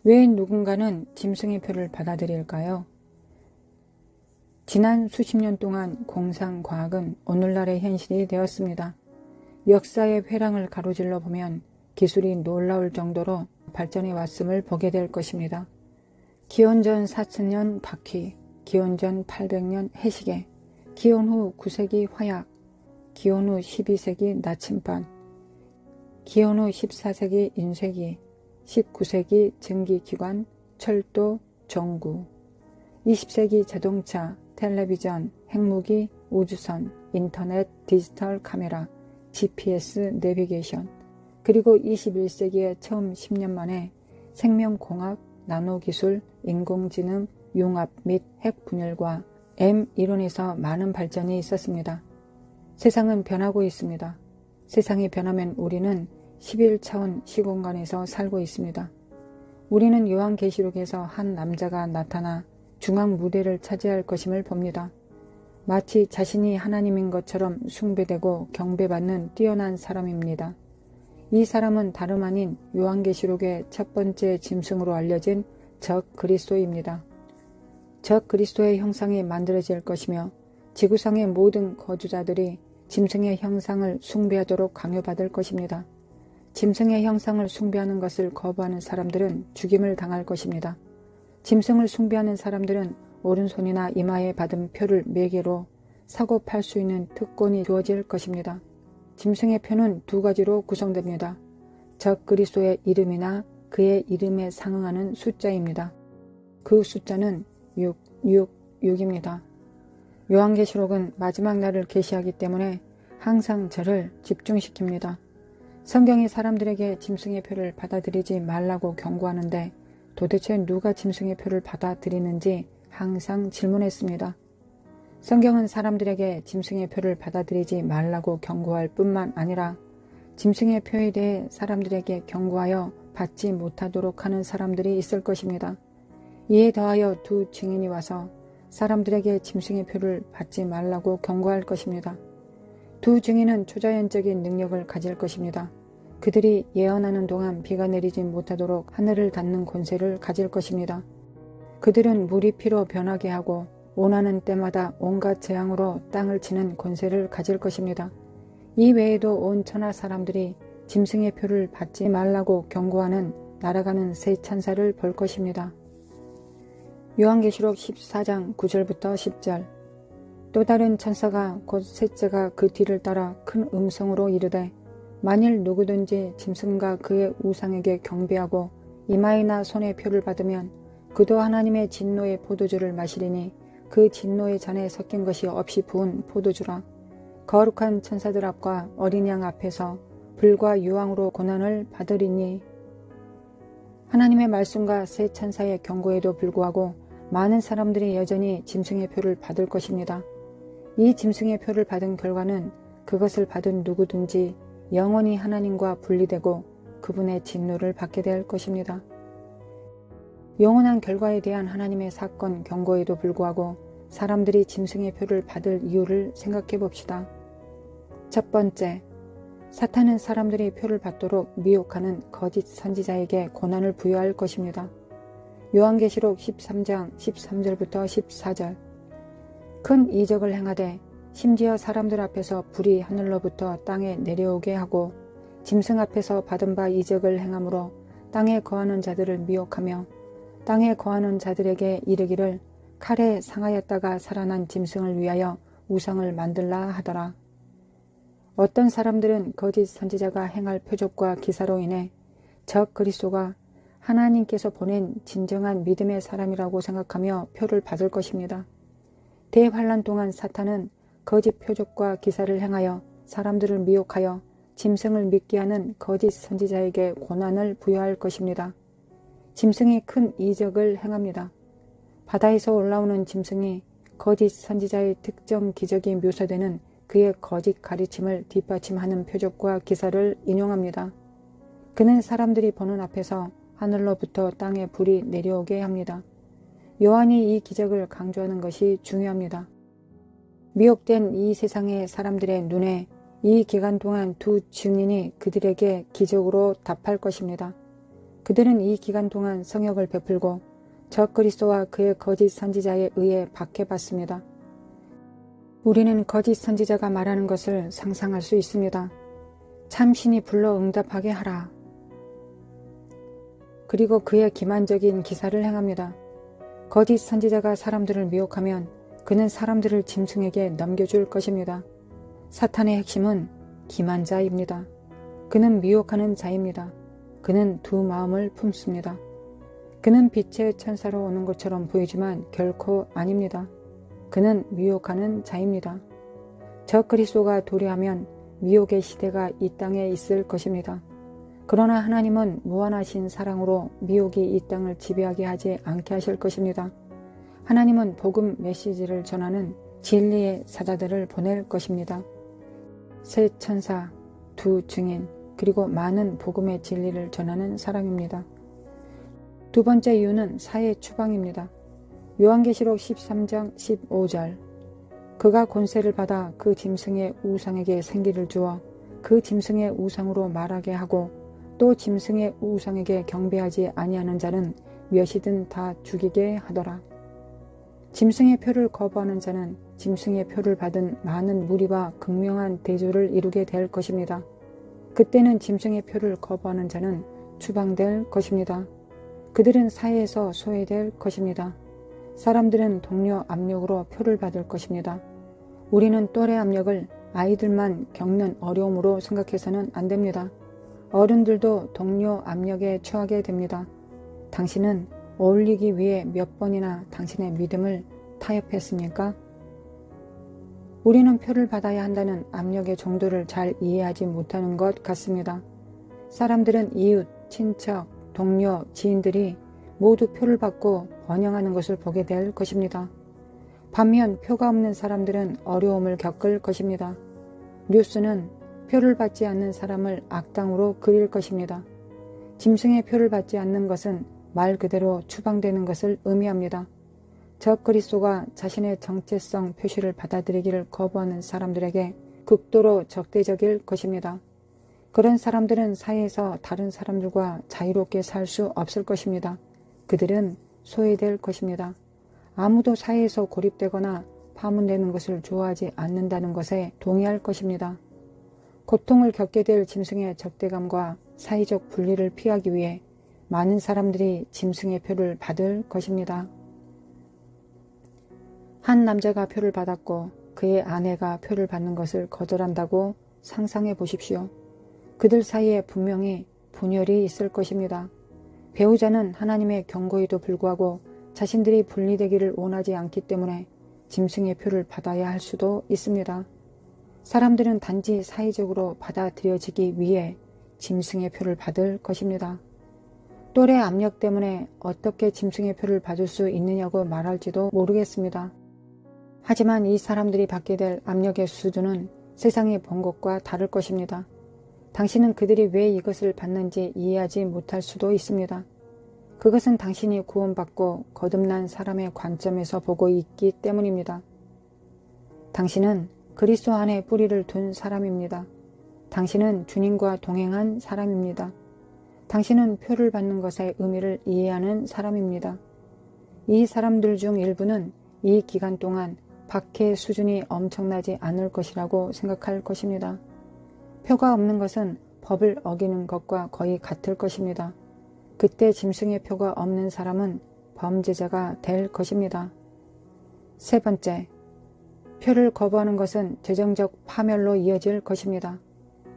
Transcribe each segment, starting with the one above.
왜 누군가는 짐승의 표를 받아들일까요? 지난 수십 년 동안 공상과학은 오늘날의 현실이 되었습니다. 역사의 회랑을 가로질러 보면 기술이 놀라울 정도로 발전해 왔음을 보게 될 것입니다. 기원전 4000년 바퀴, 기원전 800년 해시계, 기원 후 9세기 화약, 기원 후 12세기 나침반, 기원 후 14세기 인쇄기, 19세기 전기기관, 철도, 전구, 20세기 자동차, 텔레비전, 핵무기, 우주선, 인터넷, 디지털 카메라, GPS 내비게이션, 그리고 21세기에 처음 10년 만에 생명공학, 나노기술, 인공지능, 융합 및 핵분열과 M 이론에서 많은 발전이 있었습니다. 세상은 변하고 있습니다. 세상이 변하면 우리는 11차원 시공간에서 살고 있습니다. 우리는 요한계시록에서 한 남자가 나타나 중앙 무대를 차지할 것임을 봅니다. 마치 자신이 하나님인 것처럼 숭배되고 경배받는 뛰어난 사람입니다. 이 사람은 다름 아닌 요한계시록의 첫 번째 짐승으로 알려진 적 그리스도입니다. 적 그리스도의 형상이 만들어질 것이며 지구상의 모든 거주자들이 짐승의 형상을 숭배하도록 강요받을 것입니다. 짐승의 형상을 숭배하는 것을 거부하는 사람들은 죽임을 당할 것입니다. 짐승을 숭배하는 사람들은 오른손이나 이마에 받은 표를 매개로 사고 팔 수 있는 특권이 주어질 것입니다. 짐승의 표는 두 가지로 구성됩니다. 적 그리스도의 이름이나 그의 이름에 상응하는 숫자입니다. 그 숫자는 666입니다. 요한계시록은 마지막 날을 계시하기 때문에 항상 저를 집중시킵니다. 성경이 사람들에게 짐승의 표를 받아들이지 말라고 경고하는데 도대체 누가 짐승의 표를 받아들이는지 항상 질문했습니다. 성경은 사람들에게 짐승의 표를 받아들이지 말라고 경고할 뿐만 아니라 짐승의 표에 대해 사람들에게 경고하여 받지 못하도록 하는 사람들이 있을 것입니다. 이에 더하여 두 증인이 와서 사람들에게 짐승의 표를 받지 말라고 경고할 것입니다. 두 증인은 초자연적인 능력을 가질 것입니다. 그들이 예언하는 동안 비가 내리지 못하도록 하늘을 닫는 권세를 가질 것입니다. 그들은 물이 피로 변하게 하고 원하는 때마다 온갖 재앙으로 땅을 치는 권세를 가질 것입니다. 이 외에도 온 천하 사람들이 짐승의 표를 받지 말라고 경고하는 날아가는 새 천사를 볼 것입니다. 요한계시록 14장 9절부터 10절. 또 다른 천사가 곧 셋째가 그 뒤를 따라 큰 음성으로 이르되 만일 누구든지 짐승과 그의 우상에게 경배하고 이마에나 손에 표를 받으면 그도 하나님의 진노의 포도주를 마시리니 그 진노의 잔에 섞인 것이 없이 부은 포도주라. 거룩한 천사들 앞과 어린 양 앞에서 불과 유황으로 고난을 받으리니. 하나님의 말씀과 새 천사의 경고에도 불구하고 많은 사람들이 여전히 짐승의 표를 받을 것입니다. 이 짐승의 표를 받은 결과는 그것을 받은 누구든지 영원히 하나님과 분리되고 그분의 진노를 받게 될 것입니다. 영원한 결과에 대한 하나님의 사건 경고에도 불구하고 사람들이 짐승의 표를 받을 이유를 생각해 봅시다. 첫 번째, 사탄은 사람들이 표를 받도록 미혹하는 거짓 선지자에게 고난을 부여할 것입니다. 요한계시록 13장 13절부터 14절. 큰 이적을 행하되 심지어 사람들 앞에서 불이 하늘로부터 땅에 내려오게 하고 짐승 앞에서 받은 바 이적을 행함으로 땅에 거하는 자들을 미혹하며 땅에 거하는 자들에게 이르기를 칼에 상하였다가 살아난 짐승을 위하여 우상을 만들라 하더라. 어떤 사람들은 거짓 선지자가 행할 표적과 기사로 인해 적 그리스도가 하나님께서 보낸 진정한 믿음의 사람이라고 생각하며 표를 받을 것입니다. 대환란 동안 사탄은 거짓 표적과 기사를 행하여 사람들을 미혹하여 짐승을 믿게 하는 거짓 선지자에게 고난을 부여할 것입니다. 짐승이 큰 이적을 행합니다. 바다에서 올라오는 짐승이 거짓 선지자의 특정 기적이 묘사되는 그의 거짓 가르침을 뒷받침하는 표적과 기사를 인용합니다. 그는 사람들이 보는 앞에서 하늘로부터 땅에 불이 내려오게 합니다. 요한이 이 기적을 강조하는 것이 중요합니다. 미혹된 이 세상의 사람들의 눈에 이 기간 동안 두 증인이 그들에게 기적으로 답할 것입니다. 그들은 이 기간 동안 성역을 베풀고 적그리스도와 그의 거짓 선지자에 의해 박해받습니다. 우리는 거짓 선지자가 말하는 것을 상상할 수 있습니다. 참신이 불러 응답하게 하라. 그리고 그의 기만적인 기사를 행합니다. 거짓 선지자가 사람들을 미혹하면 그는 사람들을 짐승에게 넘겨줄 것입니다. 사탄의 핵심은 기만자입니다. 그는 미혹하는 자입니다. 그는 두 마음을 품습니다. 그는 빛의 천사로 오는 것처럼 보이지만 결코 아닙니다. 그는 미혹하는 자입니다. 적그리스도가 도래하면 미혹의 시대가 이 땅에 있을 것입니다. 그러나 하나님은 무한하신 사랑으로 미혹이 이 땅을 지배하게 하지 않게 하실 것입니다. 하나님은 복음 메시지를 전하는 진리의 사자들을 보낼 것입니다. 세 천사, 두 증인, 그리고 많은 복음의 진리를 전하는 사람입니다. 두 번째 이유는 사회 추방입니다. 요한계시록 13장 15절 그가 권세를 받아 그 짐승의 우상에게 생기를 주어 그 짐승의 우상으로 말하게 하고 또 짐승의 우상에게 경배하지 아니하는 자는 몇이든 다 죽이게 하더라. 짐승의 표를 거부하는 자는 짐승의 표를 받은 많은 무리와 극명한 대조를 이루게 될 것입니다. 그때는 짐승의 표를 거부하는 자는 추방될 것입니다. 그들은 사회에서 소외될 것입니다. 사람들은 동료 압력으로 표를 받을 것입니다. 우리는 또래 압력을 아이들만 겪는 어려움으로 생각해서는 안 됩니다. 어른들도 동료 압력에 처하게 됩니다. 당신은 어울리기 위해 몇 번이나 당신의 믿음을 타협했습니까? 우리는 표를 받아야 한다는 압력의 정도를 잘 이해하지 못하는 것 같습니다. 사람들은 이웃, 친척, 동료, 지인들이 모두 표를 받고 번영하는 것을 보게 될 것입니다. 반면 표가 없는 사람들은 어려움을 겪을 것입니다. 뉴스는 표를 받지 않는 사람을 악당으로 그릴 것입니다. 짐승의 표를 받지 않는 것은 말 그대로 추방되는 것을 의미합니다. 적그리스도가 자신의 정체성 표시를 받아들이기를 거부하는 사람들에게 극도로 적대적일 것입니다. 그런 사람들은 사회에서 다른 사람들과 자유롭게 살 수 없을 것입니다. 그들은 소외될 것입니다. 아무도 사회에서 고립되거나 파문되는 것을 좋아하지 않는다는 것에 동의할 것입니다. 고통을 겪게 될 짐승의 적대감과 사회적 분리를 피하기 위해 많은 사람들이 짐승의 표를 받을 것입니다. 한 남자가 표를 받았고 그의 아내가 표를 받는 것을 거절한다고 상상해 보십시오. 그들 사이에 분명히 분열이 있을 것입니다. 배우자는 하나님의 경고에도 불구하고 자신들이 분리되기를 원하지 않기 때문에 짐승의 표를 받아야 할 수도 있습니다. 사람들은 단지 사회적으로 받아들여지기 위해 짐승의 표를 받을 것입니다. 또래 압력 때문에 어떻게 짐승의 표를 받을 수 있느냐고 말할지도 모르겠습니다. 하지만 이 사람들이 받게 될 압력의 수준은 세상이 본 것과 다를 것입니다. 당신은 그들이 왜 이것을 받는지 이해하지 못할 수도 있습니다. 그것은 당신이 구원받고 거듭난 사람의 관점에서 보고 있기 때문입니다. 당신은 그리스도 안에 뿌리를 둔 사람입니다. 당신은 주님과 동행한 사람입니다. 당신은 표를 받는 것의 의미를 이해하는 사람입니다. 이 사람들 중 일부는 이 기간 동안 박해 수준이 엄청나지 않을 것이라고 생각할 것입니다. 표가 없는 것은 법을 어기는 것과 거의 같을 것입니다. 그때 짐승의 표가 없는 사람은 범죄자가 될 것입니다. 세 번째, 표를 거부하는 것은 재정적 파멸로 이어질 것입니다.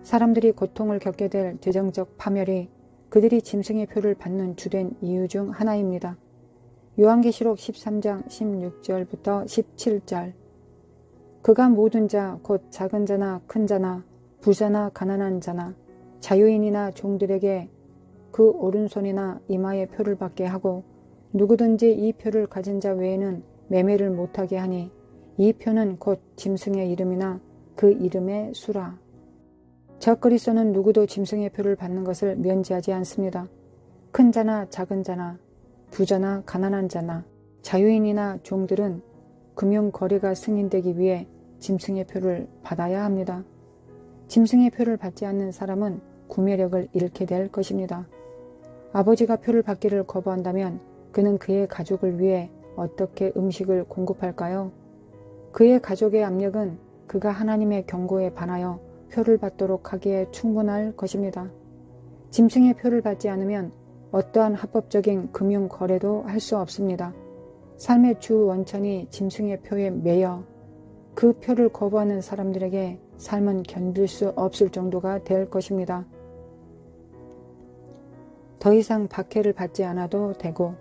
사람들이 고통을 겪게 될 재정적 파멸이 그들이 짐승의 표를 받는 주된 이유 중 하나입니다. 요한계시록 13장 16절부터 17절 그가 모든 자 곧 작은 자나 큰 자나 부자나 가난한 자나 자유인이나 종들에게 그 오른손이나 이마에 표를 받게 하고 누구든지 이 표를 가진 자 외에는 매매를 못하게 하니 이 표는 곧 짐승의 이름이나 그 이름의 수라. 적그리스도는 누구도 짐승의 표를 받는 것을 면제하지 않습니다. 큰 자나 작은 자나 부자나 가난한 자나 자유인이나 종들은 금융거래가 승인되기 위해 짐승의 표를 받아야 합니다. 짐승의 표를 받지 않는 사람은 구매력을 잃게 될 것입니다. 아버지가 표를 받기를 거부한다면 그는 그의 가족을 위해 어떻게 음식을 공급할까요? 그의 가족의 압력은 그가 하나님의 경고에 반하여 표를 받도록 하기에 충분할 것입니다. 짐승의 표를 받지 않으면 어떠한 합법적인 금융 거래도 할 수 없습니다. 삶의 주 원천이 짐승의 표에 매여 그 표를 거부하는 사람들에게 삶은 견딜 수 없을 정도가 될 것입니다. 더 이상 박해를 받지 않아도 되고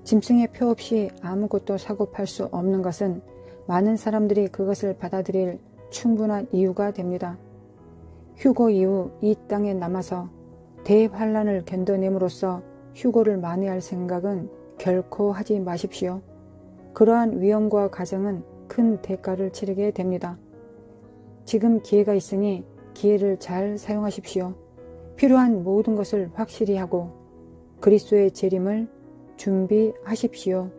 짐승의 표 없이 아무것도 사고 팔 수 없는 것은 많은 사람들이 그것을 받아들일 충분한 이유가 됩니다. 휴고 이후 이 땅에 남아서 대환란을 견뎌냄으로써 휴고를 만회할 생각은 결코 하지 마십시오. 그러한 위험과 가정은 큰 대가를 치르게 됩니다. 지금 기회가 있으니 기회를 잘 사용하십시오. 필요한 모든 것을 확실히 하고 그리스도의 재림을 준비하십시오.